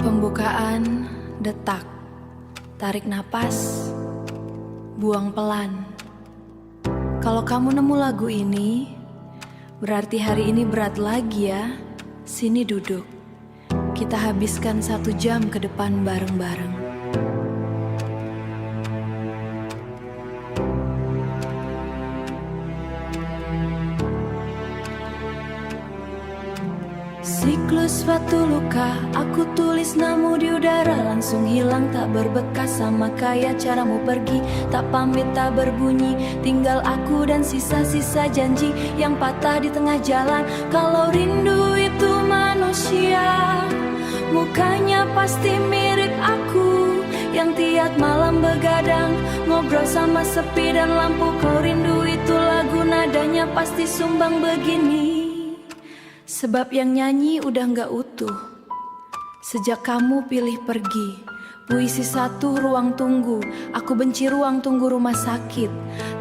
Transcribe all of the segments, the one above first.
Pembukaan detak, tarik napas, buang pelan. Kalau kamu nemu lagu ini, berarti hari ini berat lagi ya. Sini duduk, kita habiskan 1 jam ke depan bareng-bareng. Siklus batu luka, aku tulis namu di udara, langsung hilang tak berbekas, sama kayak caramu pergi, tak pamit tak berbunyi, tinggal aku dan sisa-sisa janji yang patah di tengah jalan. Kalau rindu itu manusia, mukanya pasti mirip aku, yang tiap malam begadang, ngobrol sama sepi dan lampu. Kalau rindu itu lagu, nadanya pasti sumbang begini. Sebab yang nyanyi udah gak utuh sejak kamu pilih pergi. Puisi 1, ruang tunggu. Aku benci ruang tunggu rumah sakit.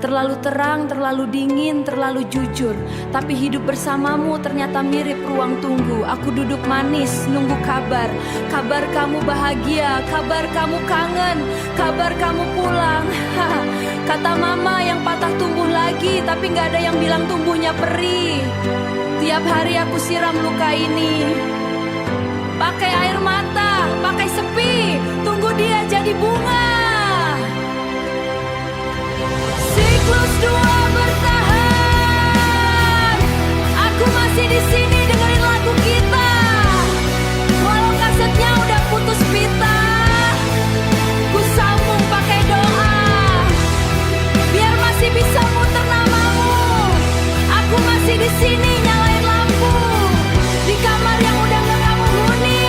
Terlalu terang, terlalu dingin, terlalu jujur. Tapi hidup bersamamu ternyata mirip ruang tunggu. Aku duduk manis, nunggu kabar. Kabar kamu bahagia, kabar kamu kangen, kabar kamu pulang. Kata mama yang patah tumbuh lagi, tapi gak ada yang bilang tumbuhnya perih. Tiap hari aku siram luka ini, pakai air mata, pakai sepi, tunggu dia jadi bunga. Siklus 2 bertahan, aku masih di sini dengerin lagu kita. Walau kasetnya udah putus pita, ku sambung pakai doa, biar masih bisa muter namamu. Aku masih di sini nyalain lampu, di kamar yang udah gak kamu huni.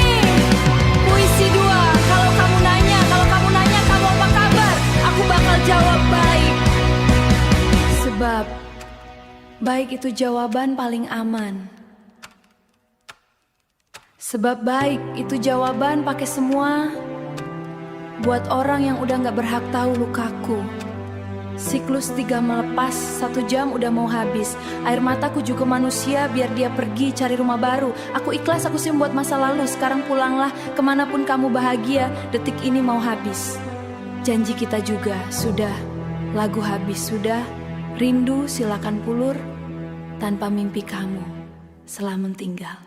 Puisi 2, kalau kamu nanya kamu apa kabar, aku bakal jawab baik. Sebab baik itu jawaban paling aman. Sebab baik itu jawaban pakai semua, buat orang yang udah gak berhak tahu lukaku. Siklus 3 melepas, 1 jam udah mau habis. Air mataku juga manusia, biar dia pergi cari rumah baru. Aku ikhlas, aku sim buat masa lalu. Sekarang pulanglah, kemanapun kamu bahagia. Detik ini mau habis. Janji kita juga, sudah. Lagu habis, sudah. Rindu silakan pulur, tanpa mimpi kamu selalu tinggal.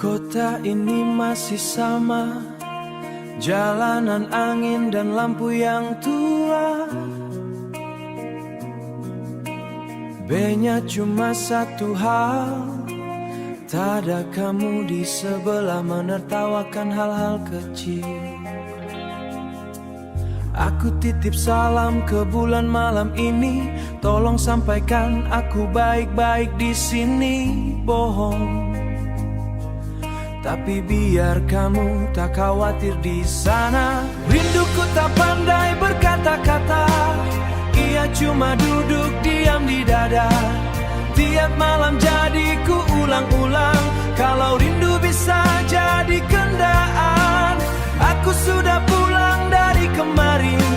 Kota ini masih sama, jalanan angin dan lampu yang tua. B-nya cuma 1 hal, tak ada kamu di sebelah menertawakan hal-hal kecil. Aku titip salam ke bulan malam ini, tolong sampaikan aku baik-baik di sini. Bohong, tapi biar kamu tak khawatir di sana. Rinduku tak pandai berkata-kata, ia cuma duduk diam di dada. Tiap malam jadi ku ulang-ulang, kalau rindu bisa jadi kendaan. Aku sudah pulang dari kemarin,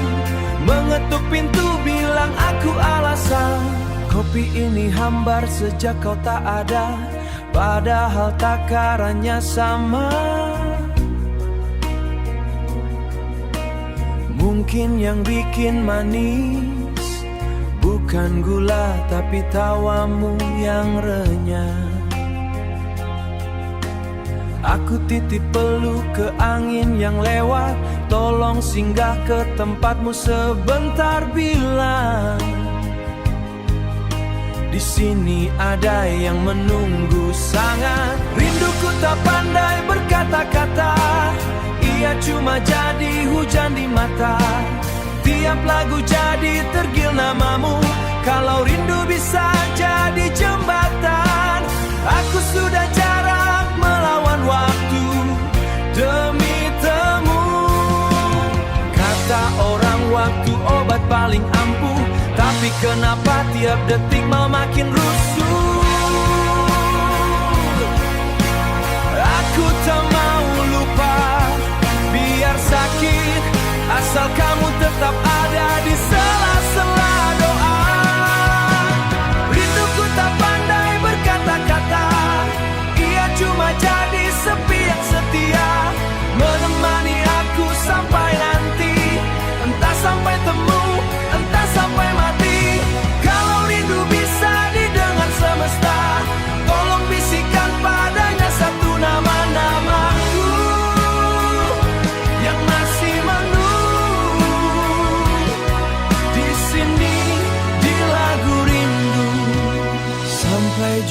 mengetuk pintu bilang aku alasan. Kopi ini hambar sejak kau tak ada, padahal takarannya sama. Mungkin yang bikin manis bukan gula, tapi tawamu yang renyah. Aku titip peluk ke angin yang lewat, tolong singgah ke tempatmu sebentar, bilang di sini ada yang menunggu sangat. Rinduku tak pandai berkata-kata, ia cuma jadi hujan di mata. Tiap lagu jadi tergil namamu, kalau rindu bisa jadi jembatan. Aku sudah jarang melawan waktu demi temu. Kata orang waktu obat paling ampuh, tapi kenapa tiap detik malah makin rusuh. Aku tak mau lupa, biar sakit, asal kamu tetap ada di sela-sela.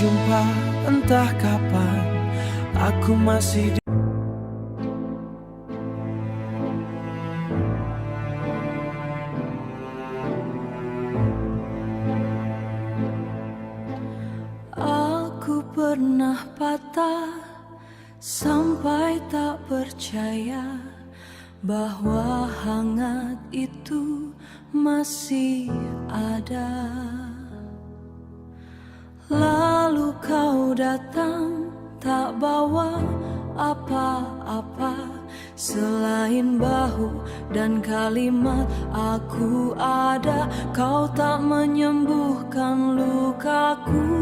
jumpa entah kapan. Aku masih Aku pernah patah sampai tak percaya bahwa hangat itu masih ada. Lalu kau datang tak bawa apa-apa selain bahu dan kalimat aku ada. Kau tak menyembuhkan lukaku.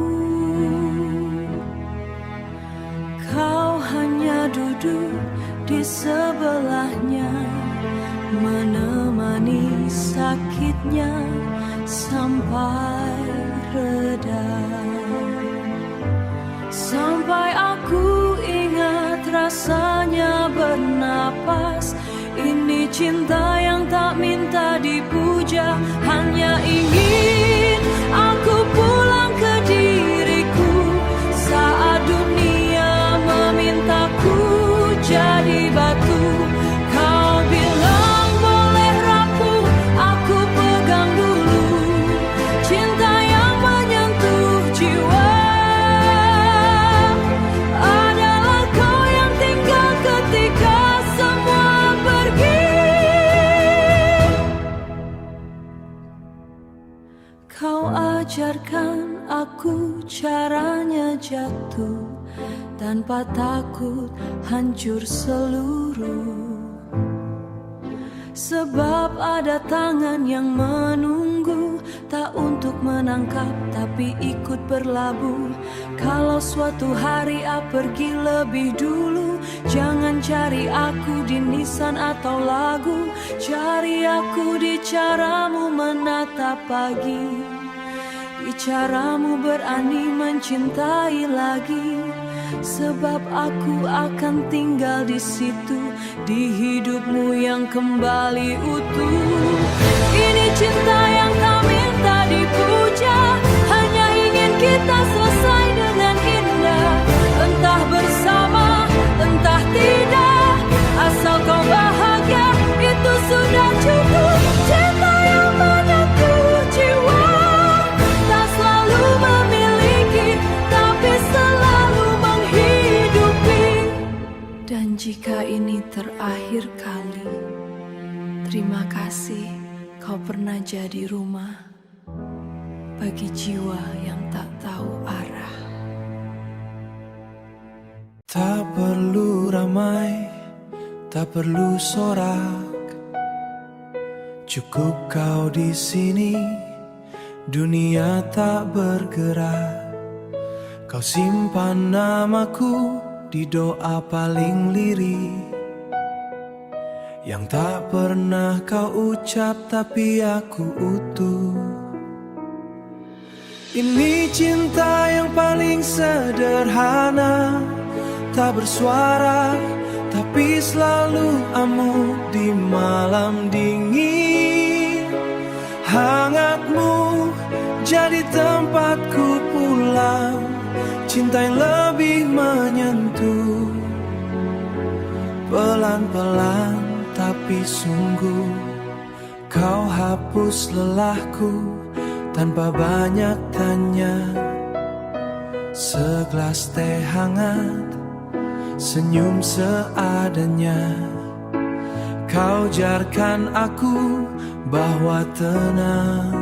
Kau hanya duduk di sebelahnya, menemani sakitnya sampai reda. Sampai aku ingat rasanya bernapas. Ini cinta yang tak minta dipuja, hanya ingin aku pulang ke diriku saat dunia memintaku jadi batu. Kau bilang boleh rapuh, aku pegang dulu. Cinta yang menyentuh jiwa adalah kau yang tinggal ketika semua pergi. Kau ajarkan aku caranya jatuh tanpa takut hancur seluruh. Sebab ada tangan yang menunggu, tak untuk menangkap tapi ikut berlabuh. Kalau suatu hari aku pergi lebih dulu, jangan cari aku di nisan atau lagu. Cari aku di caramu menatap pagi, di caramu berani mencintai lagi. Sebab aku akan tinggal di situ, di hidupmu yang kembali utuh. Ini cinta yang tak minta dipuja, hanya ingin kita selesai dengan indah. Entah bersama, entah tidak, asal kau bahagia, itu sudah cukup. Cinta yang menyentuh jiwa, tak selalu memiliki, tapi selalu menghidupi. Dan jika ini terakhir kali, terima kasih kau pernah jadi rumah bagi jiwa yang tak tahu arah. tak perlu ramai, tak perlu sorak. Cukup kau di sini, dunia tak bergerak. Kau simpan namaku di doa paling lirih, yang tak pernah kau ucap tapi aku utuh. Ini cinta yang paling sederhana, tak bersuara tapi selalu amuk di malam dingin. Hangatmu jadi tempatku pulang, cinta yang lebih menyentuh. Pelan-pelan tapi sungguh, kau hapus lelahku tanpa banyak tanya. Segelas teh hangat, senyum seadanya. Kau jarkan aku bahwa tenang,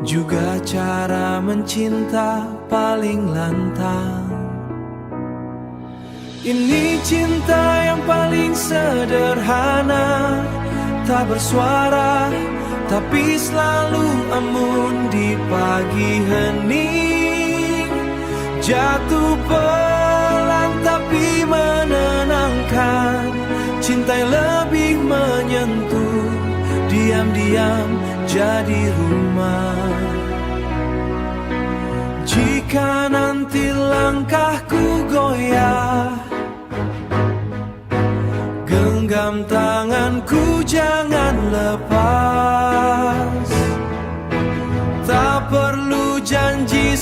juga cara mencinta paling lantang. Ini cinta yang paling sederhana, tak bersuara tapi selalu amun di pagi hening. Jatuh pelan tapi menenangkan, cinta yang lebih menyentuh, diam-diam jadi rumah. Jika nanti langkahku goyah, genggam tanganku jangan lepas. Tak perlu janji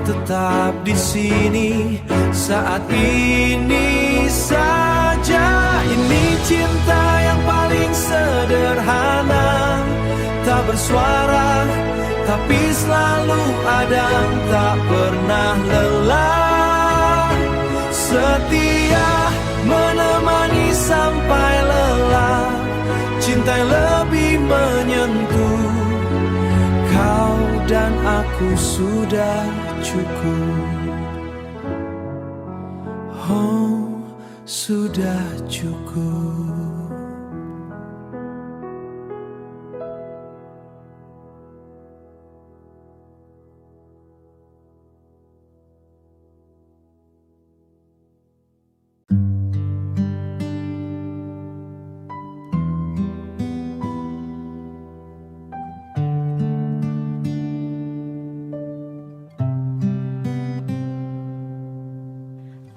tetap di sini saat ini saja. Ini cinta yang paling sederhana, tak bersuara tapi selalu ada, tak pernah lelah, setia menemani sampai lelah. Cinta yang lebih menyentuh, kau dan aku sudah cukup. Oh, sudah cukup.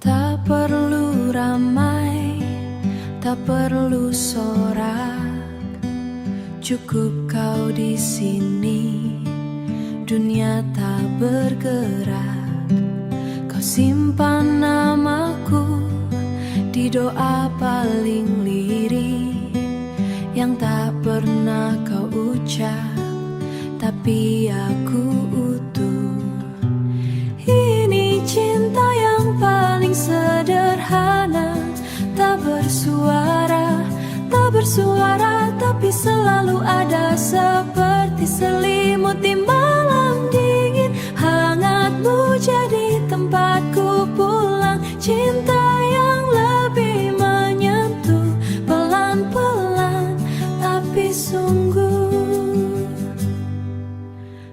Tak perlu ramai, tak perlu sorak, cukup kau di sini. Dunia tak bergerak, kau simpan namaku di doa paling lirih yang tak pernah kau ucap, tapi aku utuh. Ini cinta yang paling sederhana, tak bersuara, tak bersuara, tapi selalu ada, seperti selimut di malam dingin. Hangatmu jadi tempatku pulang, cinta yang lebih menyentuh, pelan-pelan tapi sungguh.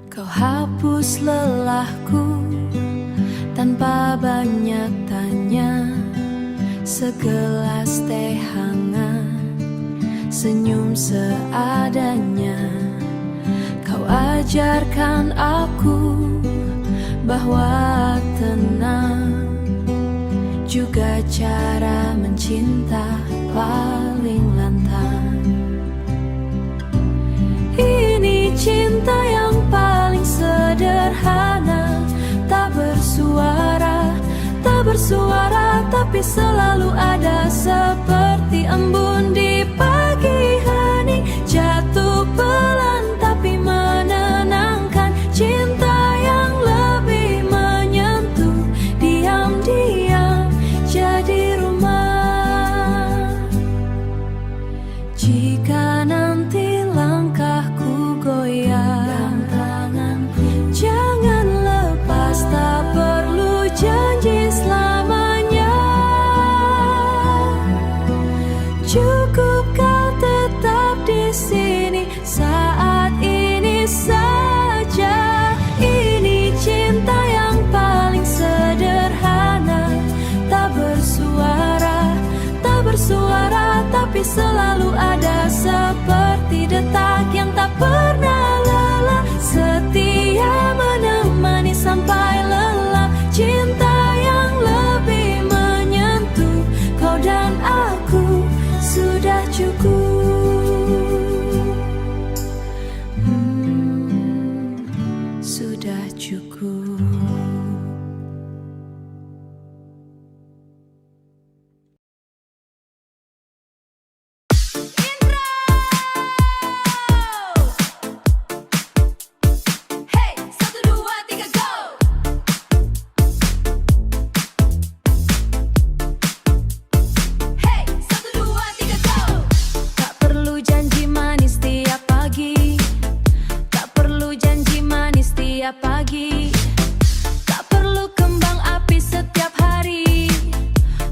Kau hapus lelahku tanpa banyak tanya, segelas teh hangat, senyum seadanya. Kau ajarkan aku bahwa tenang juga cara mencinta paling lantang. Ini cinta yang paling sederhana, tak bersuara, tak bersuara, tapi selalu ada, seperti embun di pagi hari, jatuh pelan tapi menenangkan. Cinta yang lebih menyentuh, diam-diam jadi rumah. Jika nanti langkahku goyah, jangan lepas, tak perlu janji selamanya. Cukup kau tetap di sini saat ini saja. Ini cinta yang paling sederhana, tak bersuara, tak bersuara, tapi selalu ada, seperti detak yang tak pernah lelah, setia menemani sampai lelah. Cinta yang lebih menyentuh, kau dan aku sudah cukup. Sudah cukup. Pagi, tak perlu kembang api setiap hari.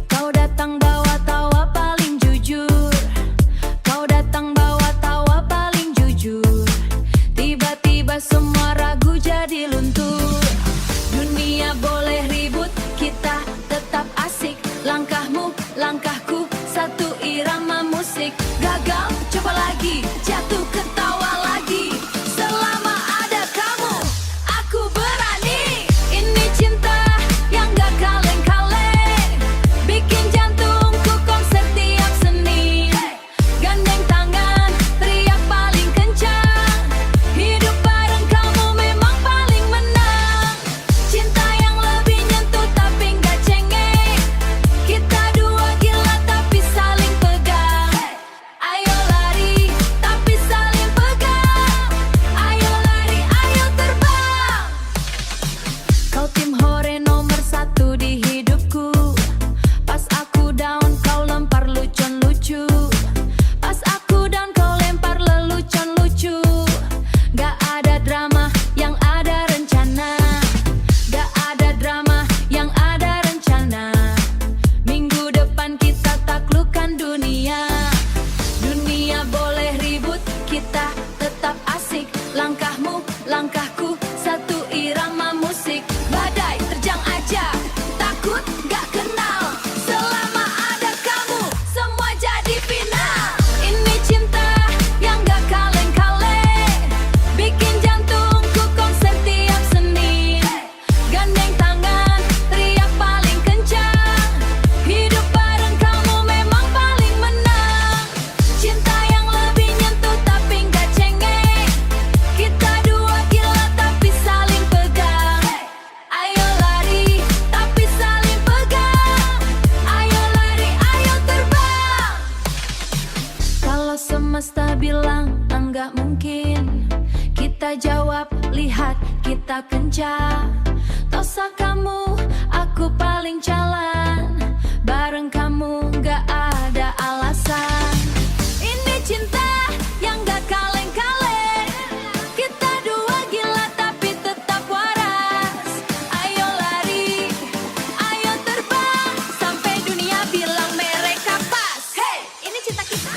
Kau datang bawa tawa paling jujur, kau datang bawa tawa paling jujur. Tiba-tiba semua ragu jadi luntur. Dunia boleh ribut, kita tetap asik. Langkahmu, langkahku, satu irama musik. Gagal, coba lagi, jatuh ketawa lagi. Selama ada kamu, aku berani. Ini cinta yang gak kaleng-kaleng, bikin jantungku konser tiap Senin. Gandeng tangan, teriak paling kencang. Hidup bareng kamu memang paling menang. Cinta yang kita kencan. Tosa kamu, aku paling jalan. Bareng kamu gak ada alasan. Ini cinta yang gak kaleng-kaleng. Kita dua gila tapi tetap waras. Ayo lari, ayo terbang, sampai dunia bilang mereka pas. Hey, ini cinta kita.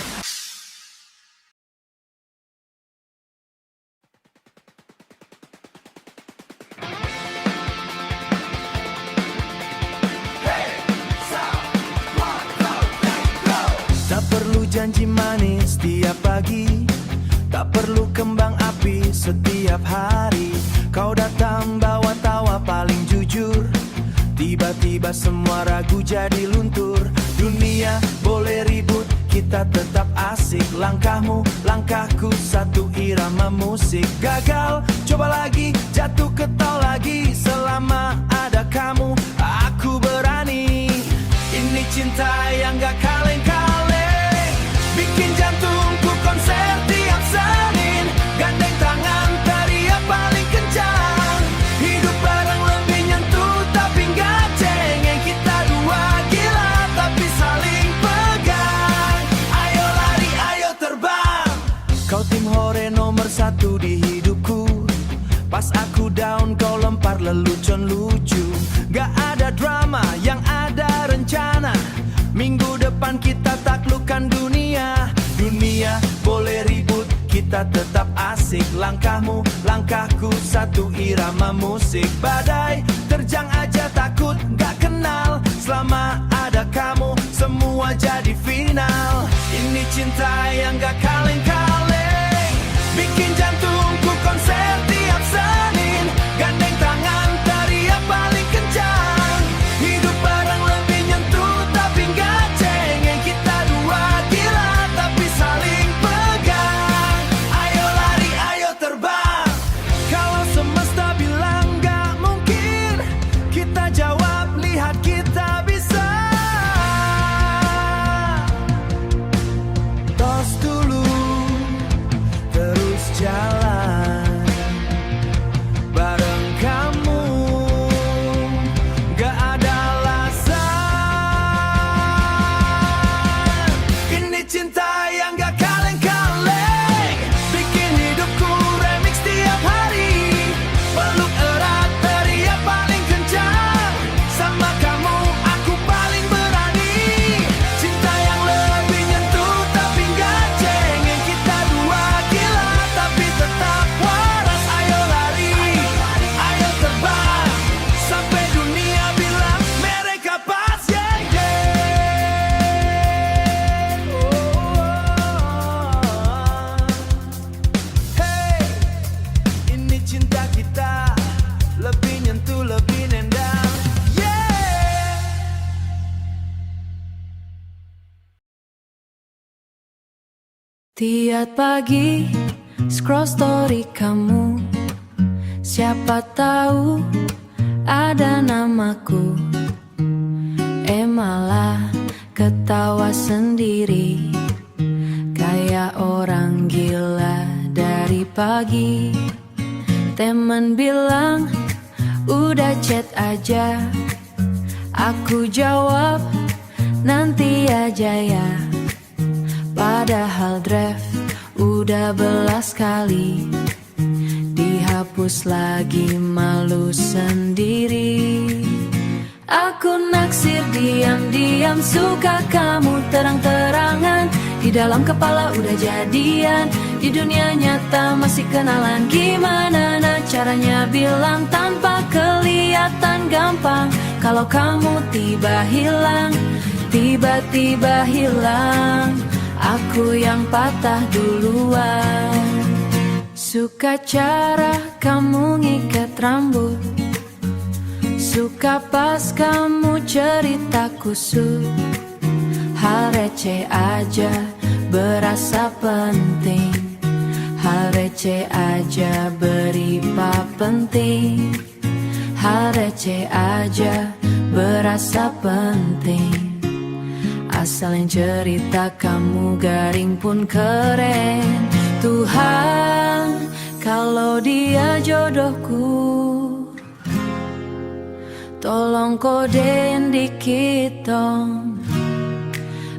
Tak perlu janji manis setiap pagi, tak perlu kembang api setiap hari. Kau datang bawa tawa paling jujur, tiba-tiba semua ragu jadi luntur. Dunia boleh ribut, kita tetap asik. Langkahmu, langkahku, satu irama musik. Gagal, coba lagi, jatuh ke tol lagi. Selama ada kamu, aku berani. Ini cinta yang gak kaleng-kaleng, bikin jantungku konser tiap Senin. Gandeng tangan, teriak paling kencang. Hidup bareng lebih nyentuh tapi gak cengeng. Kita dua gila tapi saling pegang. Ayo lari, ayo terbang. Kau tim hore nomor satu di hidupku. Pas aku down kau lempar lelucon lucu. Gak ada drama, yang ada rencana. Minggu depan kita taklukkan dunia. Dunia boleh ribut, kita tetap asik. Langkahmu, langkahku, satu irama musik. Badai terjang aja takut gak kenal. Selama ada kamu, semua jadi final. Ini cinta yang gak kaleng-kaleng, bikin jantungku konser tiap Senin. Gandeng tangan, teriak paling kencang. Hidup bareng lebih nyentuh tapi gak cengeng. Kita dua gila tapi saling pegang. Ayo lari, ayo terbang. Kalau semesta bilang gak mungkin, kita jawab lihat kita bisa. Tos dulu, terus jalan. Bareng kamu, gak ada alasan. Ini cinta yang gak kaleng-kaleng, bikin hidupku remix tiap hari. Peluk erat, teriak paling kencang. Sama kamu, aku paling berani. Cinta yang lebih nyentuh tapi gak cengeng. Kita dua gila tapi tetap waras. Ayo lari, ayo terbang, sampai dunia bilang mereka pas. Yeah, yeah. Hey, ini cinta kita lebih nyentuh, lebih nendang. Yeah. Tiap pagi scroll story kamu, siapa tahu ada namaku. Malah ketawa sendiri, kayak orang gila dari pagi. Temen bilang udah chat aja, aku jawab nanti aja ya. Padahal draft udah belas kali, dihapus lagi malu sendiri. Aku naksir diam-diam, suka kamu terang-terangan. Di dalam kepala udah jadian, di dunia nyata masih kenalan. Gimana caranya bilang tanpa kelihatan gampang. Kalau kamu tiba hilang, tiba-tiba hilang, aku yang patah duluan. Suka cara kamu ngikat rambut, suka pas kamu cerita kusut. Hal receh aja berasa penting, hal receh aja beripa penting. Hal receh aja berasa penting, asal yang cerita kamu garing pun keren. Tuhan Kalau dia jodohku, tolong kodein dikit dong,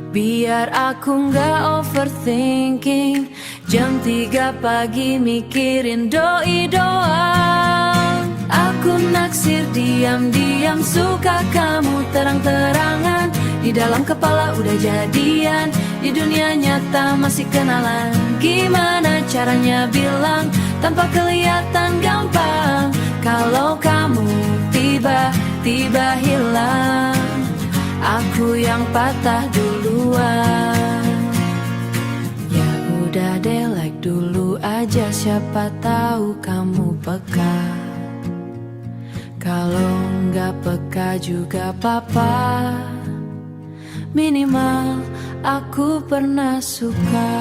biar aku nggak overthinking. Jam 3 pagi mikirin doi doang. Aku naksir diam-diam, suka kamu terang-terangan. Di dalam kepala udah jadian, di dunia nyata masih kenalan. Gimana caranya bilang tanpa kelihatan gampang, kalau kamu tiba-tiba hilang, aku yang patah duluan. Ya udah deh, like dulu aja, siapa tahu kamu peka. Kalau nggak peka juga papa, minimal aku pernah suka.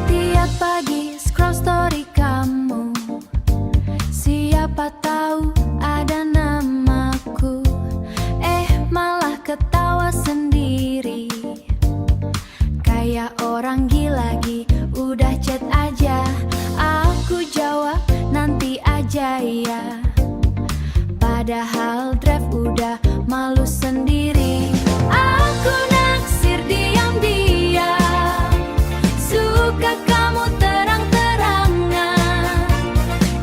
Tiap pagi scroll story kamu, siapa tahu ada namaku. Malah ketawa sendiri, kayak orang gila lagi. Udah chat aja, aku jawab nanti aja ya. Padahal draft udah malu sendiri. Aku naksir diam-diam, suka kamu terang-terangan.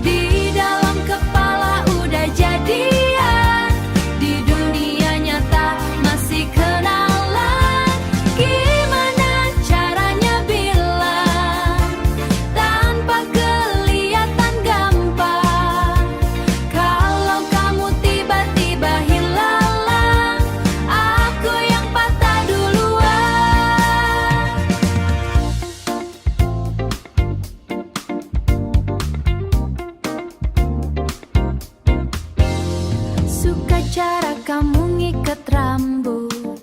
Di dalam kepala udah jadian, di dunia nyata masih kenalan. Gimana caranya bilang tanpa kelihatan gampang, kalau kamu tiba-tiba hilang, aku yang patah duluan. Suka cara kamu ngikat rambut,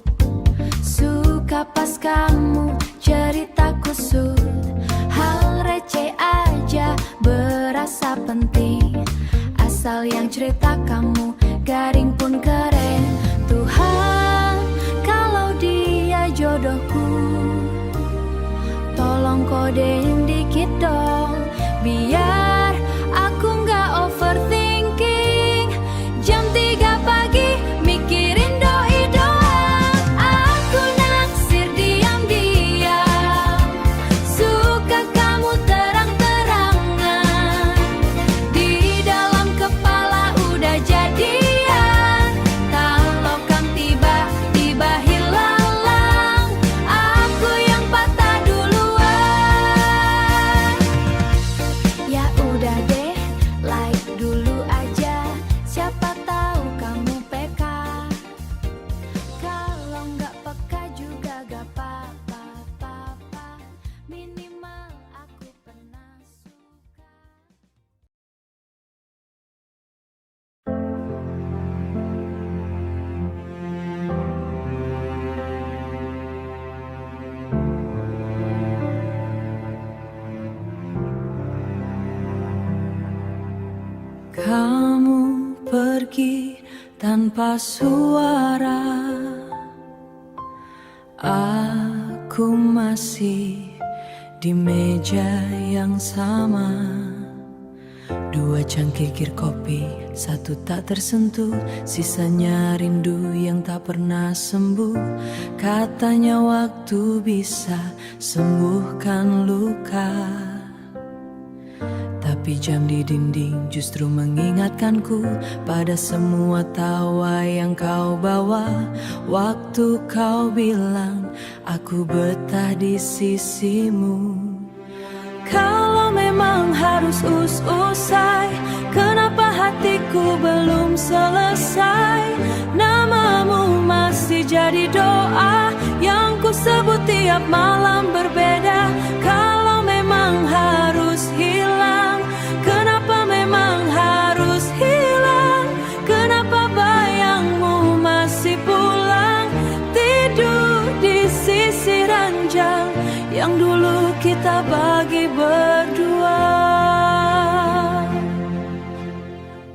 suka pas kamu cerita kusut. Hal receh aja berasa penting, asal yang cerita kamu garing pun keren. Tuhan, kalau dia jodohku, tolong kodein dikit dong, biar aku nggak overthinking. Jam 3 pagi mikirin doi doang. Aku naksir diam-diam, suka kamu terang-terangan. Di dalam kepala udah jadian, kalau kamu tiba-tiba hilang, aku yang patah duluan. Ya udah deh, like dulu aja, siapa tahu kamu peka. Kalau nggak peka juga gak apa-apa, minimal aku pernah suka. Kamu pergi tanpa suara, aku masih di meja yang sama. 2 cangkir kopi, 1 tak tersentuh, sisanya rindu yang tak pernah sembuh. Katanya waktu bisa sembuhkan luka, tapi jam di dinding justru mengingatkanku pada semua tawa yang kau bawa. Waktu kau bilang aku betah di sisimu. Kalau memang harus usai, kenapa hatiku belum selesai? Namamu masih jadi doa yang ku sebut tiap malam berbeda. Kalau memang harus hilang, kenapa memang harus hilang? Kenapa bayangmu masih pulang, tidur di sisi ranjang yang dulu kita bagi berdua.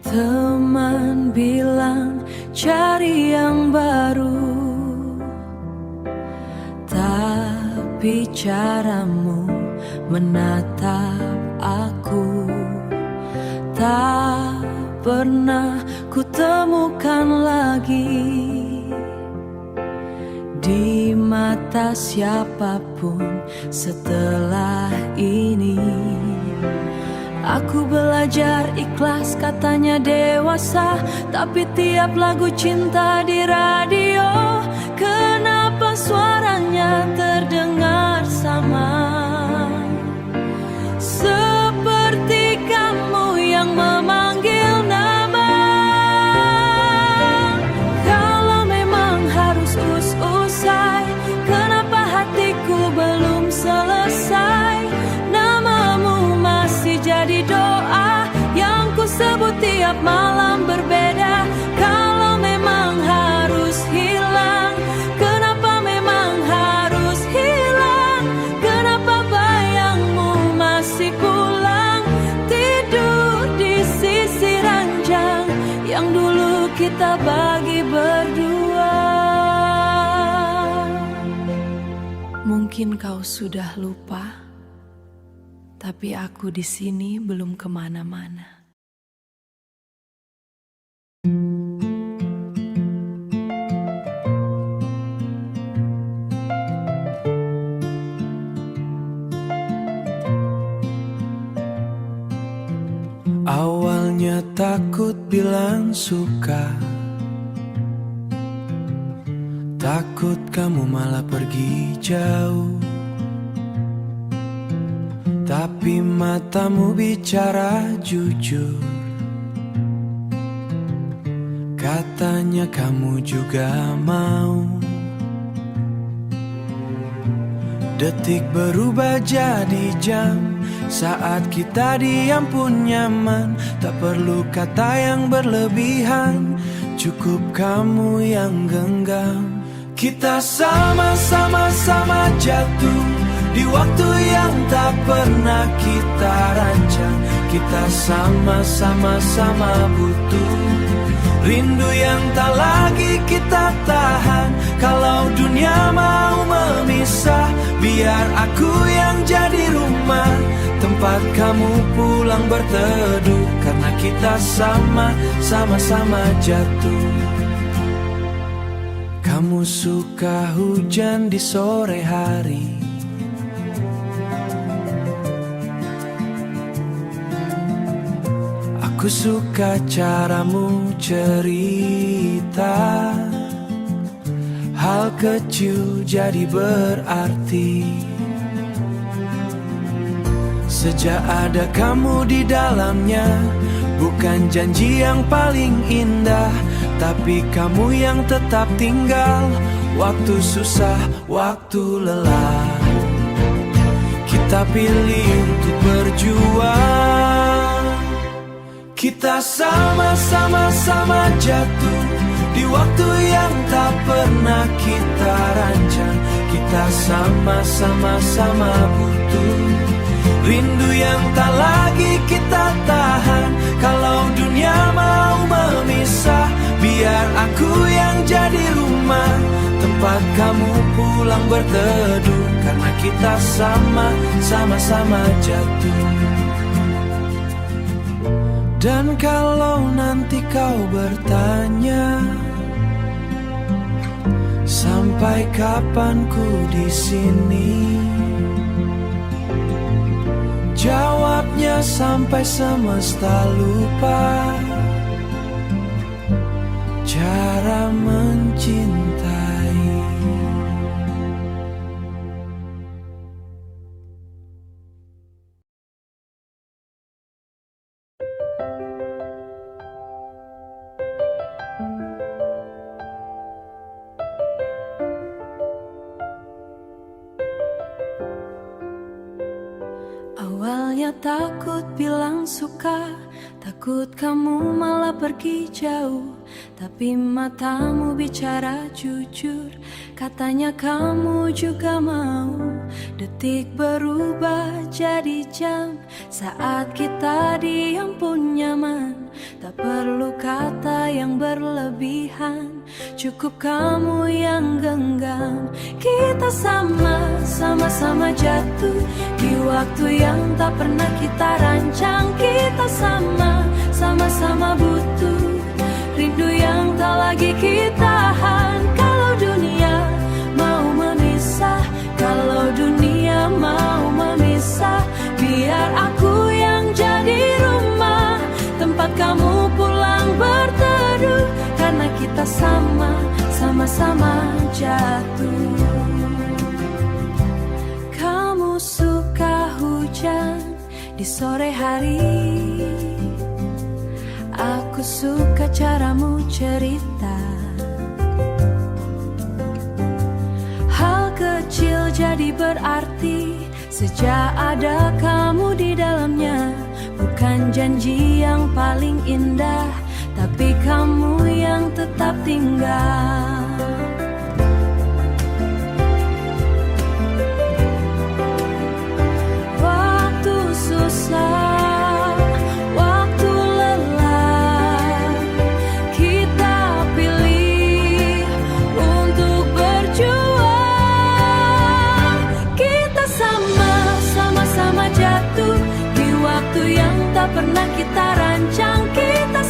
Teman bilang cari yang baru, tapi caramu menatap aku tak pernah kutemukan lagi di mata siapapun setelah ini. Aku belajar ikhlas katanya dewasa, tapi tiap lagu cinta di radio, kenapa suaranya terdengar sama? Seperti kamu yang memanggil nama. Kalau memang harus usai, kenapa hatiku belum selesai? Namamu masih jadi doa yang ku sebut tiap malam berbeda. Kalau memang harus hilang, kenapa memang harus hilang? Kenapa bayangmu masih pulang, tidur di sisi ranjang yang dulu kita bagi berdua? Mungkin kau sudah lupa, tapi aku di sini belum kemana-mana. Awalnya takut bilang suka, takut kamu malah pergi jauh. Tapi matamu bicara jujur, katanya kamu juga mau. Detik berubah jadi jam, saat kita diam pun nyaman. Tak perlu kata yang berlebihan, cukup kamu yang genggam. Kita sama-sama jatuh di waktu yang tak pernah kita rancang. Kita sama-sama butuh rindu yang tak lagi kita tahan. Kalau dunia mau memisah, biar aku yang jadi rumah, tempat kamu pulang berteduh. Karena kita sama-sama jatuh. Kamu suka hujan di sore hari, aku suka caramu cerita. Hal kecil jadi berarti sejak ada kamu di dalamnya. Bukan janji yang paling indah, tapi kamu yang tetap tinggal. Waktu susah, waktu lelah, kita pilih untuk berjuang. Kita sama-sama jatuh di waktu yang tak pernah kita rancang. Kita sama-sama butuh rindu yang tak lagi kita tahan. Kalau dunia mau memisah, biar aku yang jadi rumah, tempat kamu pulang berteduh. Karena kita sama-sama jatuh. Dan kalau nanti kau bertanya, sampai kapan ku di sini? Jawabnya sampai semesta lupa cara mencintai. Awalnya takut bilang suka, takut kamu malah pergi jauh. tapi matamu bicara jujur. Katanya kamu juga mau detik berubah jadi jam. Saat kita diam pun nyaman, tak perlu kata yang berlebihan. Cukup kamu yang genggam. Kita sama-sama jatuh di waktu yang tak pernah kita rancang. Kita sama-sama butuh rindu yang tak lagi kita tahan. Kalau dunia mau memisah, kalau dunia mau memisah, biar aku yang jadi rumah, tempat kamu pulang berteduh. Karena kita sama-sama jatuh. Kamu suka hujan di sore hari, aku suka caramu cerita. Hal kecil jadi berarti sejak ada kamu di dalamnya. Bukan janji yang paling indah, tapi kamu yang tetap tinggal. Waktu susah, waktu lelah, kita pilih untuk berjuang. Kita sama-sama jatuh di waktu yang tak pernah kita rancang. Kita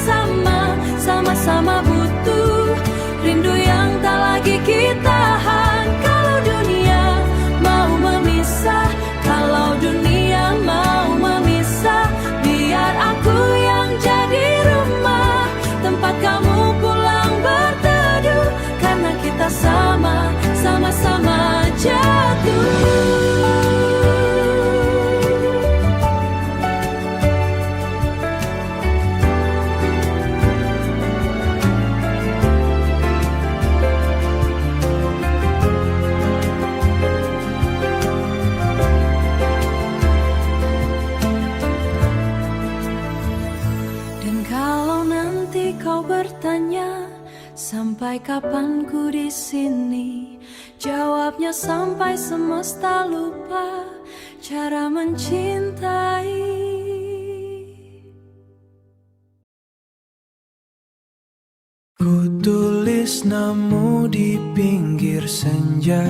sama-sama butuh rindu yang tak lagi kita tahan. Kalau dunia mau memisah, kalau dunia mau memisah, biar aku yang jadi rumah, tempat kamu pulang berteduh. Karena kita sama-sama jatuh. Kau bertanya, sampai kapan ku di sini? Jawabnya sampai semesta lupa cara mencintai. Ku tulis namamu di pinggir senja,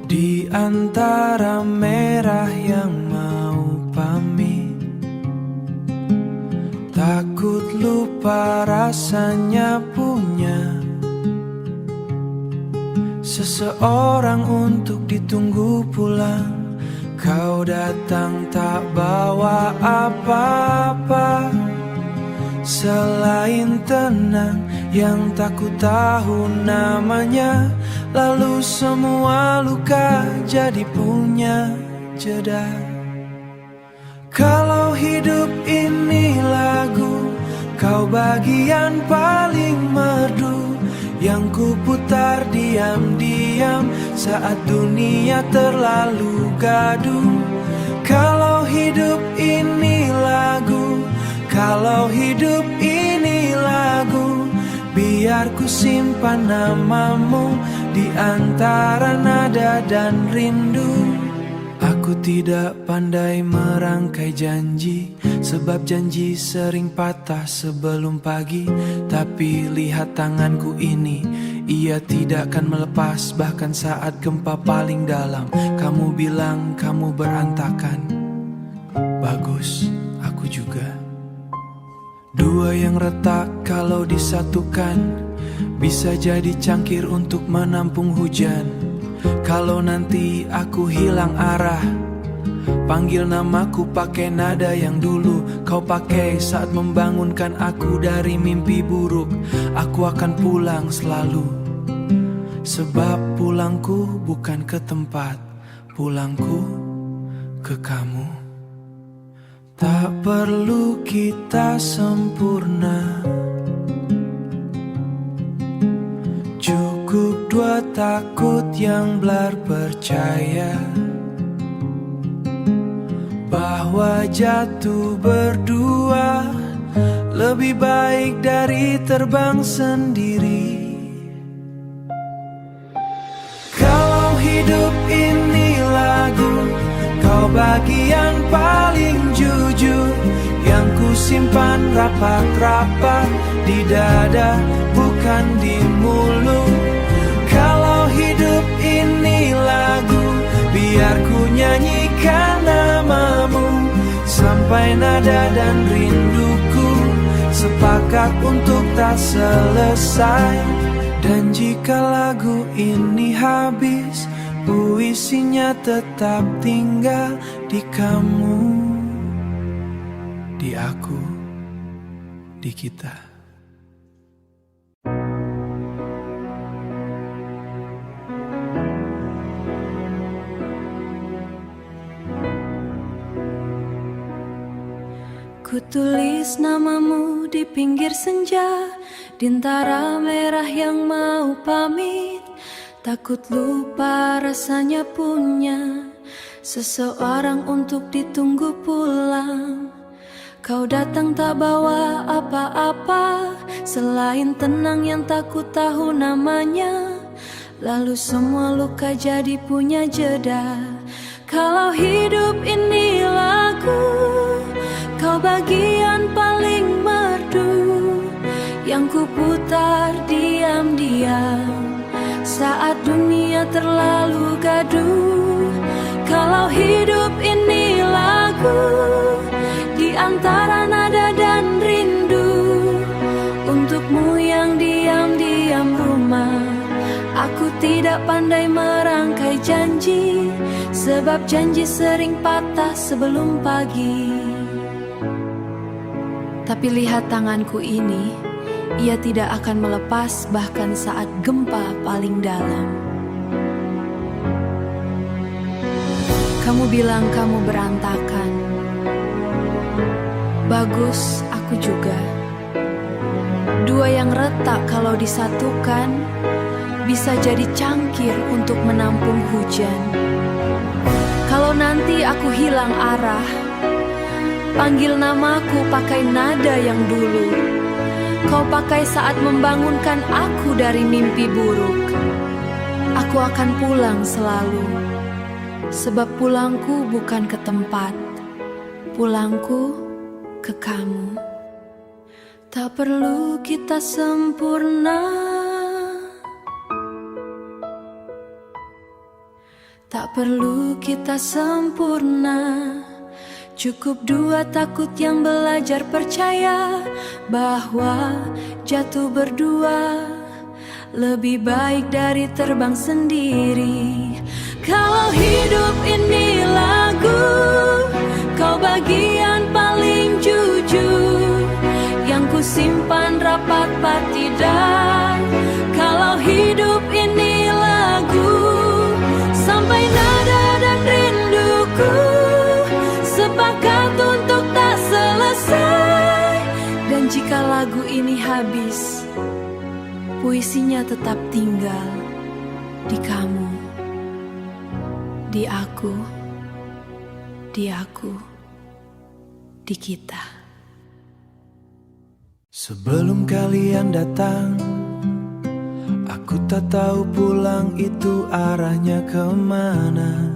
di antara merah yang mau pamit. Takut lupa rasanya punya seseorang untuk ditunggu pulang. Kau datang tak bawa apa-apa selain tenang yang tak ku tahu namanya. Lalu semua luka jadi punya jeda. Kalau hidup ini lagu, kau bagian paling merdu yang ku putar diam-diam saat dunia terlalu gaduh. Kalau hidup ini lagu, kalau hidup ini lagu, biar ku simpan namamu di antara nada dan rindu. Aku tidak pandai merangkai janji, sebab janji sering patah sebelum pagi. Tapi lihat tanganku ini, ia tidak akan melepas. Bahkan saat gempa paling dalam, kamu bilang kamu berantakan. Bagus, aku juga. Dua yang retak kalau disatukan, bisa jadi cangkir untuk menampung hujan. Kalau nanti aku hilang arah, panggil namaku pakai nada yang dulu kau pakai saat membangunkan aku dari mimpi buruk. Aku akan pulang selalu, sebab pulangku bukan ke tempat, pulangku ke kamu. Tak perlu kita sempurna, cukup dua takut yang belar percaya bahwa jatuh berdua lebih baik dari terbang sendiri. Kalau hidup ini lagu, kau bagian paling jujur, yang ku simpan rapat-rapat di dada, bukan di mulut. Kalau hidup ini lagu, biar ku nyanyikan namamu, sampai nada dan rinduku sepakat untuk tak selesai. Dan jika lagu ini habis, puisinya tetap tinggal di kamu, di aku, di kita. Ku tulis namamu di pinggir senja, Dintara merah yang mau pamit. Takut lupa rasanya punya seseorang untuk ditunggu pulang. Kau datang tak bawa apa-apa selain tenang yang tak ku tahu namanya. Lalu semua luka jadi punya jeda. Kalau hidup ini lagu, kau bagian paling merdu, yang ku putar diam-diam saat dunia terlalu gaduh. Kalau hidup ini lagu, di antara nada dan rindu, untukmu yang diam-diam rumah. Aku tidak pandai merangkai janji, sebab janji sering patah sebelum pagi. Tapi lihat tanganku ini, ia tidak akan melepas bahkan saat gempa paling dalam. Kamu bilang kamu berantakan. Bagus, aku juga. Dua yang retak kalau disatukan bisa jadi cangkir untuk menampung hujan. Kalau nanti aku hilang arah, panggil namaku pakai nada yang dulu kau pakai saat membangunkan aku dari mimpi buruk. Aku akan pulang selalu, sebab pulangku bukan ke tempat, pulangku ke kamu. Tak perlu kita sempurna, tak perlu kita sempurna. Cukup dua takut yang belajar percaya bahwa jatuh berdua lebih baik dari terbang sendiri. Kalau hidup ini lagu, kau bagian paling jujur, yang ku simpan rapat-rapat tidak. Kalau hidup ini lagu, sampai nada dan rinduku sepakat untuk tak selesai. Dan jika lagu ini habis, puisinya tetap tinggal di kamu, di aku, di kita. Sebelum kalian datang, aku tak tahu pulang itu arahnya kemana.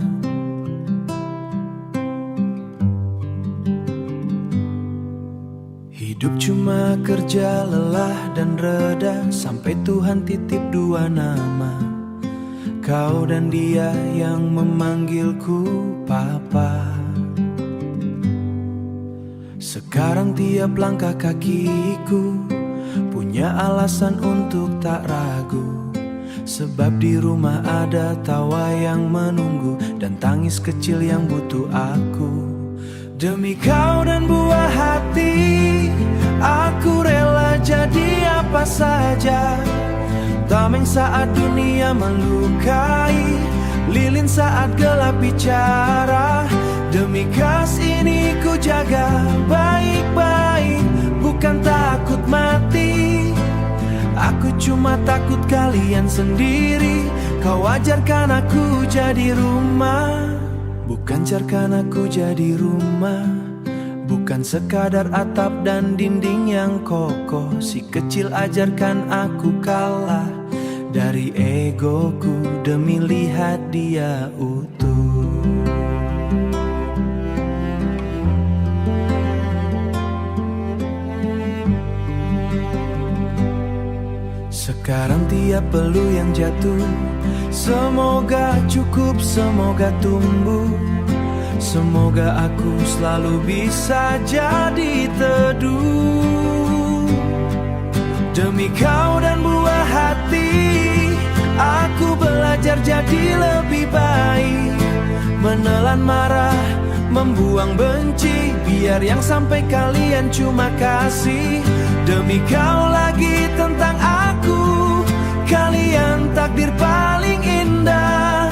Hidup cuma kerja lelah dan reda, sampai Tuhan titip dua nama, kau dan dia yang memanggilku Papa. Sekarang tiap langkah kakiku punya alasan untuk tak ragu, sebab di rumah ada tawa yang menunggu dan tangis kecil yang butuh aku. Demi kau dan buah hati, aku rela jadi apa saja. Tameng saat dunia melukai, lilin saat gelap bicara. Demi kasih ini ku jaga baik-baik, bukan takut mati. Aku cuma takut kalian sendiri. Kau ajarkan aku jadi rumah, bukan jarkan aku jadi rumah Bukan sekadar atap dan dinding yang kokoh. Si kecil ajarkan aku kalah dari egoku demi lihat dia utuh. Sekarang tiap peluh yang jatuh, semoga cukup, semoga tumbuh. Semoga aku selalu bisa jadi teduh. Demi kau dan buah hati, aku belajar jadi lebih baik. Menelan marah, membuang benci, biar yang sampai kalian cuma kasih. Demi kau lagi tentang aku, kalian takdir paling indah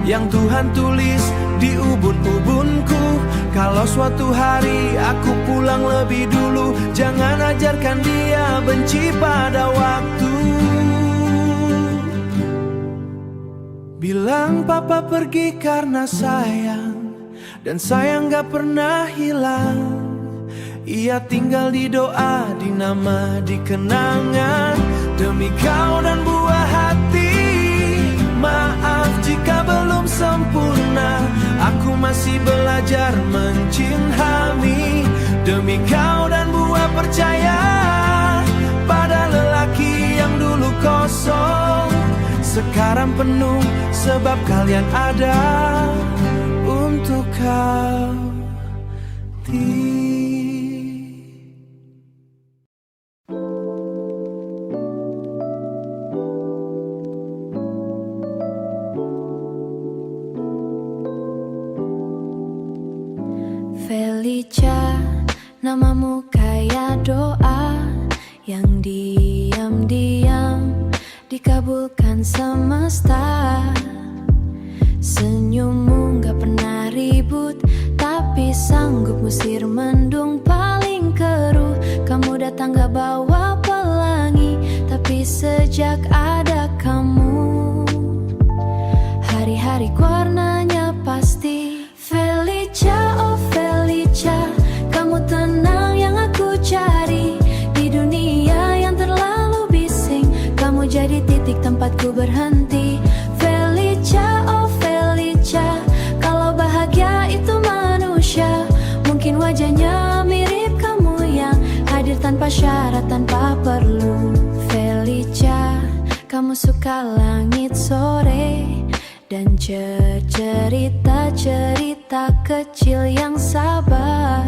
yang Tuhan tulis di ubun-ubunku. Kalau suatu hari aku pulang lebih dulu, jangan ajarkan dia benci pada waktu. Bilang papa pergi karena sayang, dan sayang gak pernah hilang. Ia tinggal di doa, di nama, di kenangan. Demi kau dan buah hati, maaf jika belum sempurna. Aku masih belajar mencintami. Demi kau dan buah percaya pada lelaki yang dulu kosong, sekarang penuh sebab kalian ada untuk kau. Felicia, namamu kayak doa yang diam-diam dikabulkan semesta. Senyummu gak pernah ribut, tapi sanggup musir mendung paling keruh. Kamu datang gak bawa pelangi, tapi sejak ada kamu, hari-hari warnanya pasti. Felicia, oh Felicia, kamu tenang yang aku cari. Di dunia yang terlalu bising, kamu jadi titik tempatku berhenti. Felicia, oh Felicia, kalau bahagia itu manusia, mungkin wajahnya mirip kamu yang hadir tanpa syarat, tanpa perlu. Felicia, kamu suka langit sore dan cerita-cerita kecil yang sabar.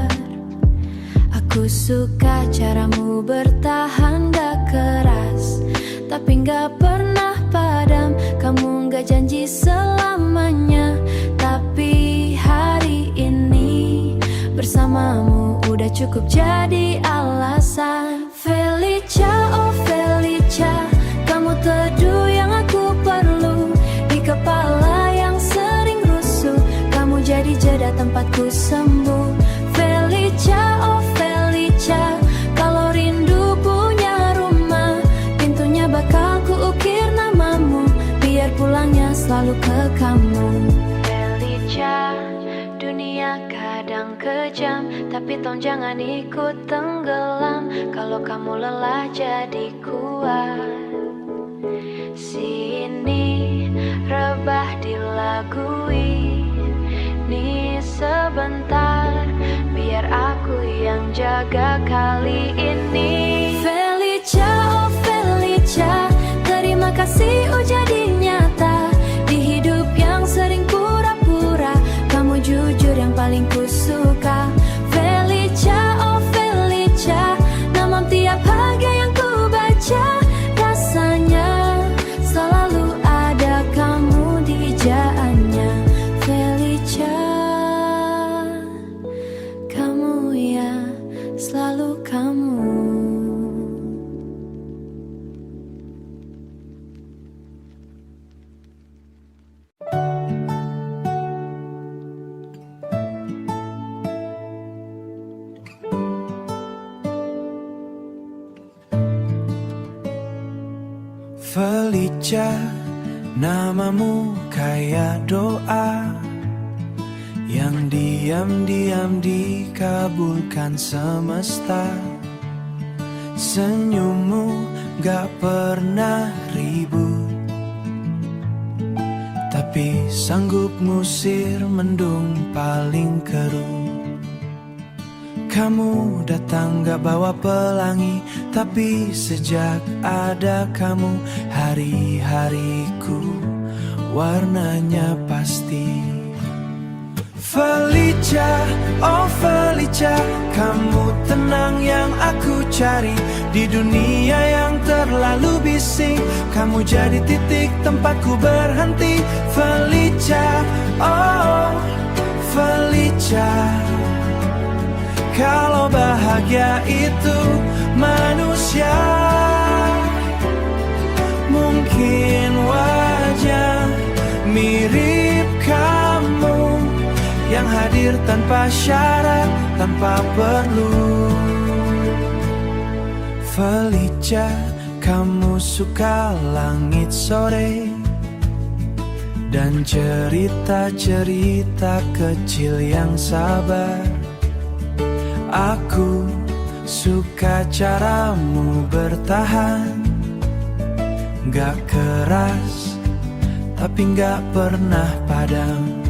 Aku suka caramu bertahan gak keras, tapi gak pernah padam. Kamu gak janji selamanya, tapi hari ini bersamamu udah cukup jadi alasan. Felicia, oh Felicia, kamu teduh yang aku perlu. Di kepala yang sering rusuh, kamu jadi jeda tempatku sembuh. Felicia, oh Felicia, kalau rindu punya rumah, pintunya bakal kuukir namamu, biar pulangnya selalu ke kamu. Felicia, dunia kadang kejam, tapi tolong jangan ikut tenggelam. Kalau kamu lelah jadi kuat. Sini rebah dilagui, nih sebentar, biar aku yang jaga kali ini. Felicia, oh Felicia, terima kasih jadi nyata. Di hidup yang sering pura-pura, kamu jujur yang paling kusuka. Felicia, oh Felicia, nama tiap harga yang ku baca, rasanya selalu ada kamu di jalannya. Felicia, kamu ya, selalu kamu. Felicia, namamu kayak doa yang diam-diam dikabulkan semesta. Senyummu gak pernah ribut, tapi sanggup ngusir mendung paling keruh. Kamu datang gak bawa pelangi, tapi sejak ada kamu, hari-hariku warnanya pasti. Felicia, oh Felicia, kamu tenang yang aku cari. Di dunia yang terlalu bising, kamu jadi titik tempatku berhenti. Felicia, oh Felicia, kalau bahagia itu manusia, mungkin wajah mirip kamu yang hadir tanpa syarat, tanpa perlu. Felicia, kamu suka langit sore dan cerita-cerita kecil yang sabar. Aku suka caramu bertahan, gak keras tapi gak pernah padam.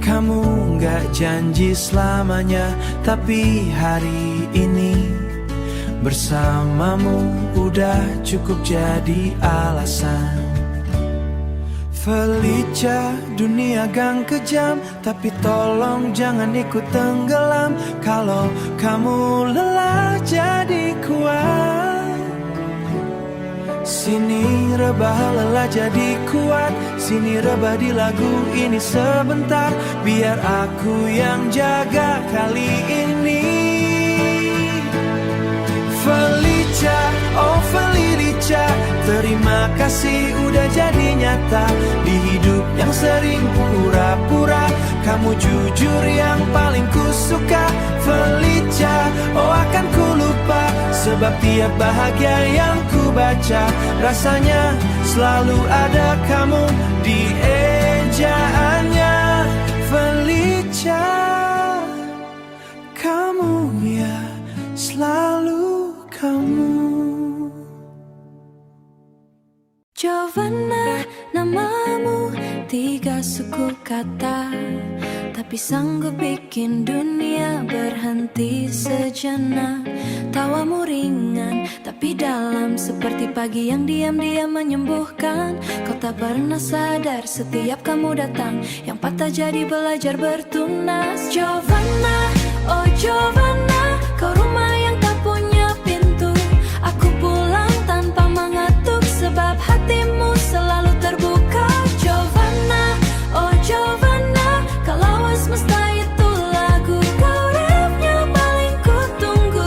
Kamu gak janji selamanya, tapi hari ini bersamamu udah cukup jadi alasan. Felicia, dunia gang kejam, tapi tolong jangan ikut tenggelam. Kalau kamu lelah jadi kuat, sini rebah lelah jadi kuat. Sini rebah di lagu ini sebentar, biar aku yang jaga kali ini. Felicia, oh Felicia, terima kasih udah jadi nyata. Di hidup yang sering pura-pura, kamu jujur yang paling ku suka. Felicia, oh akan ku lupa, sebab tiap bahagia yang ku baca, rasanya selalu ada kamu di ejaannya. Felicia, kamu ya selalu kamu. Giovanna, namamu 3 suku kata, tapi sanggup bikin dunia berhenti sejenak. Tawamu ringan tapi dalam, seperti pagi yang diam-diam menyembuhkan. Kau tak pernah sadar setiap kamu datang, yang patah jadi belajar bertunas. Giovanna, oh Giovanna, kau rumah yang tak punya pintu. Aku pulang tanpa mengetuk, sebab hatimu selalu terbuka. Giovanna, oh Giovanna, kalau semesta itu lagu, kau rapnya paling ku tunggu.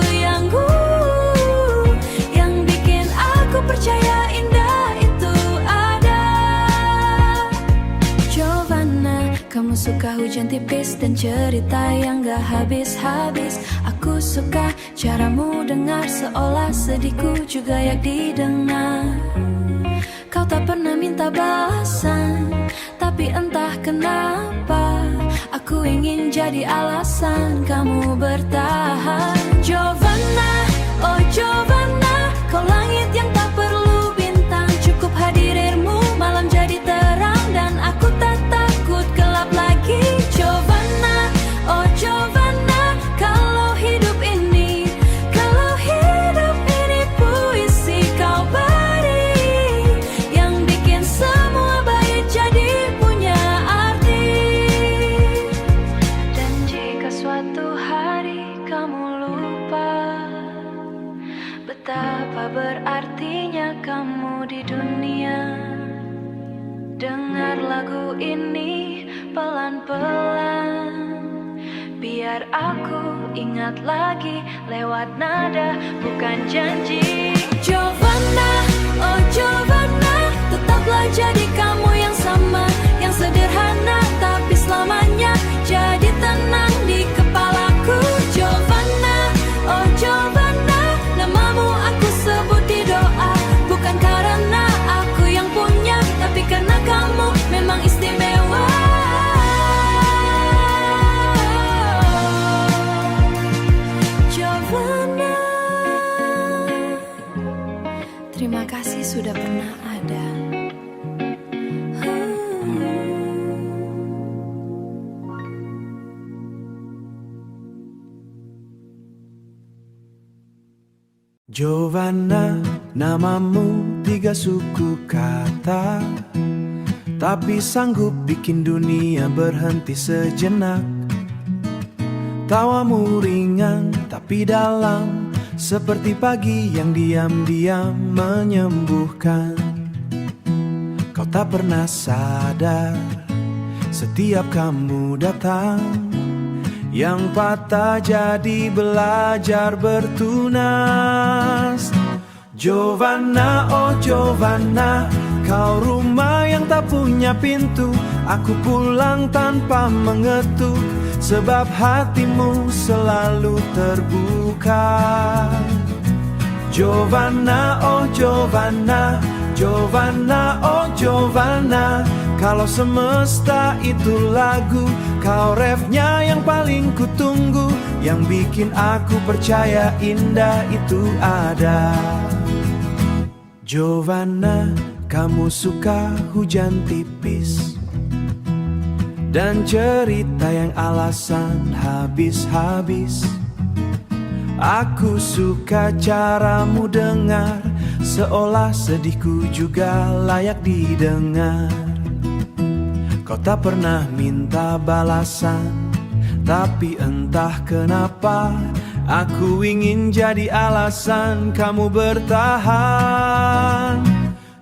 Yang bikin aku percaya indah itu ada. Giovanna, kamu suka hujan tipis dan cerita yang gak habis-habis. Aku suka caramu dengar, seolah sedihku juga yang didengar. Kau tak pernah minta balasan, tapi entah kenapa aku ingin jadi alasan kamu bertahan. Giovanna, oh Giovanna, kau langit yang tak perlu bintang, cukup hadirmu malam jadi terang, dan aku tak takut gelap lagi. Giovanna, oh Giovanna, kalau hidup ini puisi kau beri, yang bikin semua baik jadi punya arti. Dan jika suatu hari kamu lupa betapa berartinya kamu di dunia, dengar lagu ini pelan-pelan, biar aku ingat lagi lewat nada, bukan janji. Giovanna, oh Giovanna, tetaplah jadi kamu yang sama, yang sederhana tapi selamanya jadi tenang di kepalaku. Giovanna, oh Giovanna, namamu aku sebut di doa, bukan karena aku yang punya, tapi karena kamu memang istimewa. sudah pernah ada. Giovanna, namamu 3 suku kata, tapi sanggup bikin dunia berhenti sejenak. Tawamu ringan tapi dalam, seperti pagi yang diam-diam menyembuhkan. Kau tak pernah sadar, setiap kamu datang, yang patah jadi belajar bertunas. Giovanna, oh Giovanna, kau rumah yang tak punya pintu. Aku pulang tanpa mengetuk, sebab hatimu selalu terbuka. Giovanna, oh Giovanna, Giovanna, oh Giovanna, kalau semesta itu lagu, kau refnya yang paling kutunggu, yang bikin aku percaya indah itu ada. Giovanna, kamu suka hujan tipis dan cerita yang alasan habis-habis. Aku suka caramu dengar, seolah sedihku juga layak didengar. Kau tak pernah minta balasan, tapi entah kenapa aku ingin jadi alasan kamu bertahan.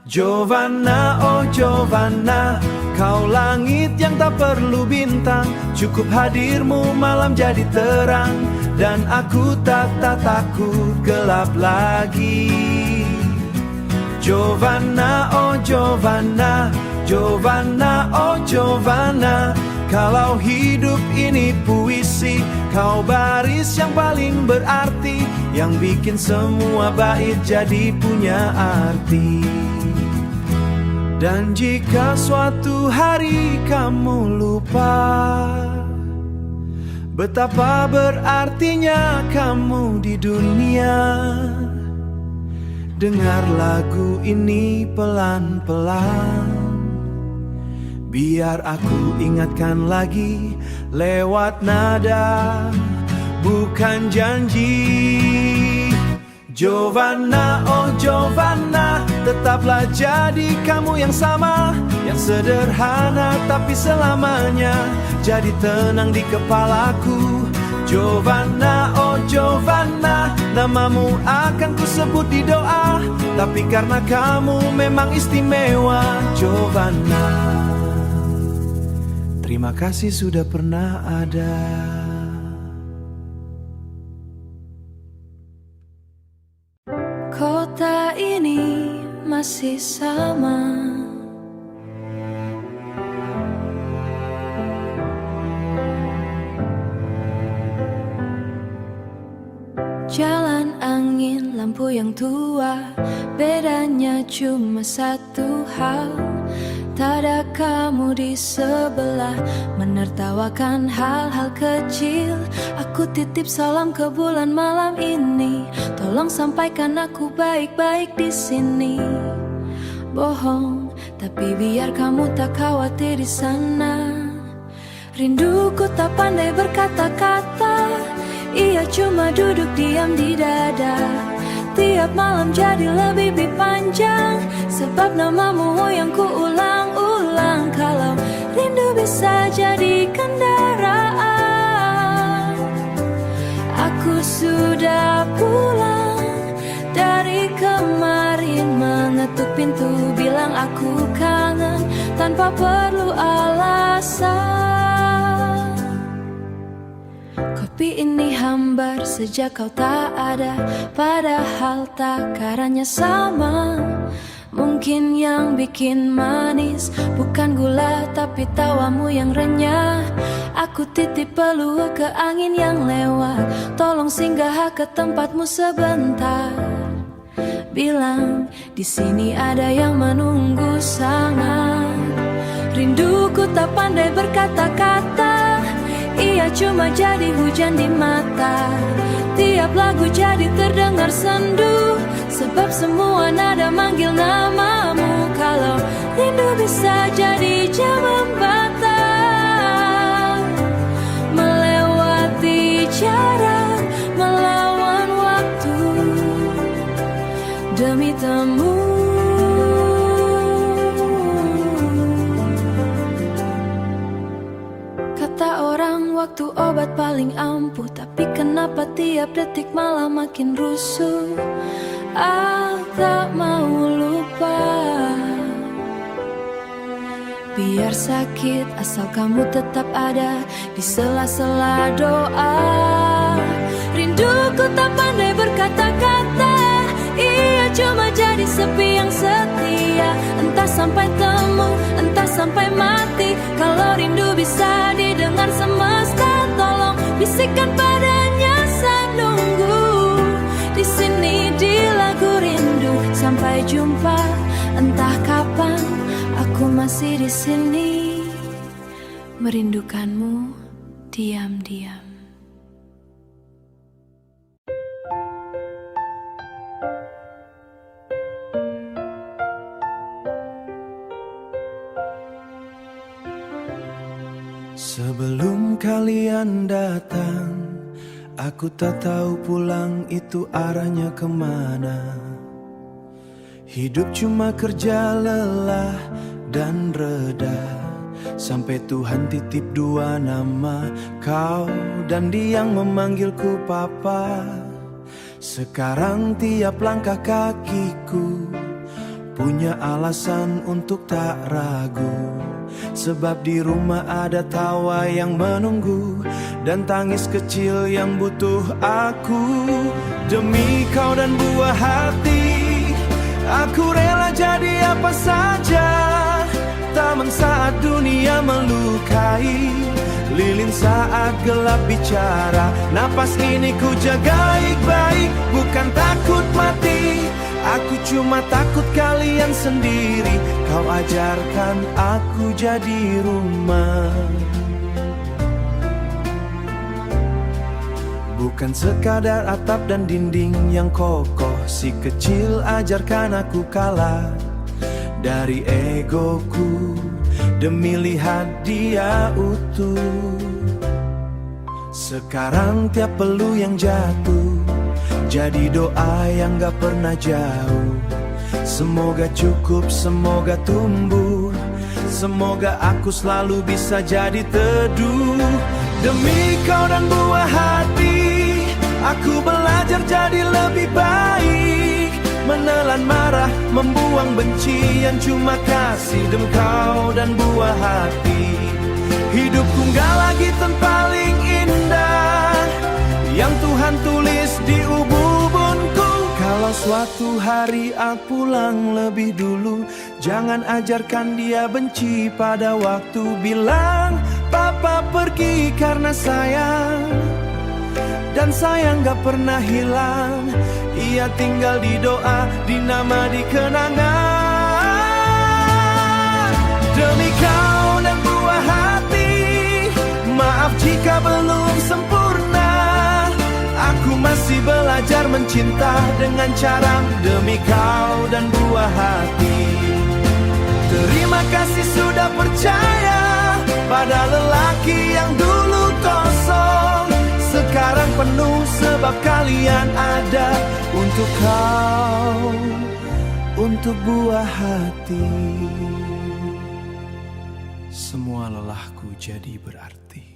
Giovanna, oh Giovanna, kau langit yang tak perlu bintang, cukup hadirmu malam jadi terang, dan aku tak takut gelap lagi. Giovanna, oh Giovanna, Giovanna, oh Giovanna, kalau hidup ini puisi, kau baris yang paling berarti, yang bikin semua bait jadi punya arti. Dan jika suatu hari kamu lupa betapa berartinya kamu di dunia, dengar lagu ini pelan-pelan, biar aku ingatkan lagi lewat nada, bukan janji. Giovanna, oh Giovanna, tetaplah jadi kamu yang sama, yang sederhana tapi selamanya jadi tenang di kepalaku. Giovanna, oh Giovanna, namamu akan kusebut di doa, tapi karena kamu memang istimewa. Giovanna, terima kasih sudah pernah ada. Kota ini masih sama, jalan angin, lampu yang tua, bedanya cuma satu hal. Tak ada kamu di sebelah, menertawakan hal-hal kecil. Aku titip salam ke bulan malam ini, tolong sampaikan aku baik-baik di sini. Bohong, tapi biar kamu tak khawatir di sana. Rinduku tak pandai berkata-kata, ia cuma duduk diam di dada. Tiap malam jadi lebih panjang, sebab namamu yang ku ulang-ulang. Kalau rindu bisa jadi kendaraan, aku sudah pulang dari kemarin. Mengetuk pintu bilang aku kangen, tanpa perlu alasan. Kopi ini hambar sejak kau tak ada, padahal takarannya sama. Mungkin yang bikin manis bukan gula tapi tawamu yang renyah. Aku titip peluk ke angin yang lewat, tolong singgah ke tempatmu sebentar. Bilang di sini ada yang menunggu sangat. Rinduku tak pandai berkata-kata, ia cuma jadi hujan di mata. Tiap lagu jadi terdengar sendu, sebab semua sebuah nada manggil namamu. Kalau rindu bisa jadi jam membatas, melewati jarak, melawan waktu demi temu. Kata orang waktu obat paling ampuh, tapi kenapa tiap detik malah makin rusuh. Tak mau lupa, biar sakit asal kamu tetap ada di sela-sela doa. Rinduku tak pandai berkata-kata, ia cuma jadi sepi yang setia. Entah sampai temu, entah sampai mati. Kalau rindu bisa didengar semesta, tolong bisikkan padanya saat nunggu di sini di lagu rindu. Sampai jumpa, entah kapan, aku masih di sini merindukanmu diam-diam. Sebelum kalian datang, aku tak tahu pulang itu arahnya kemana. Hidup cuma kerja lelah dan reda, sampai Tuhan titip dua nama, kau dan dia yang memanggilku papa. Sekarang tiap langkah kakiku punya alasan untuk tak ragu, sebab di rumah ada tawa yang menunggu dan tangis kecil yang butuh aku. Demi kau dan buah hati, aku rela jadi apa saja. Taman saat dunia melukai, lilin saat gelap bicara. Napas ini ku jaga baik-baik, bukan takut mati. Aku cuma takut kalian sendiri. Kau ajarkan aku jadi rumah, bukan sekadar atap dan dinding yang kokoh. Si kecil ajarkan aku kalah dari egoku demi lihat dia utuh. Sekarang tiap peluh yang jatuh jadi doa yang gak pernah jauh. Semoga cukup, semoga tumbuh, semoga aku selalu bisa jadi teduh. Demi kau dan buah hati, aku belajar jadi lebih baik. Menelan marah, membuang benci yang cuma kasih. Demi kau dan buah hati, hidupku gak lagi paling indah yang Tuhan tulis di ubun-ubunku. Kalau suatu hari aku pulang lebih dulu, jangan ajarkan dia benci pada waktu. Bilang papa pergi karena sayang, dan sayang gak pernah hilang. Ia tinggal di doa, di nama, di kenangan. Demi kau dan buah hati, maaf jika belum sempurna. Aku masih belajar mencinta dengan cara. Demi kau dan buah hati, terima kasih sudah percaya pada lelaki yang dulu kosong. Sekarang penuh sebab kalian ada. Untuk kau, untuk buah hati, semua lelahku jadi berarti.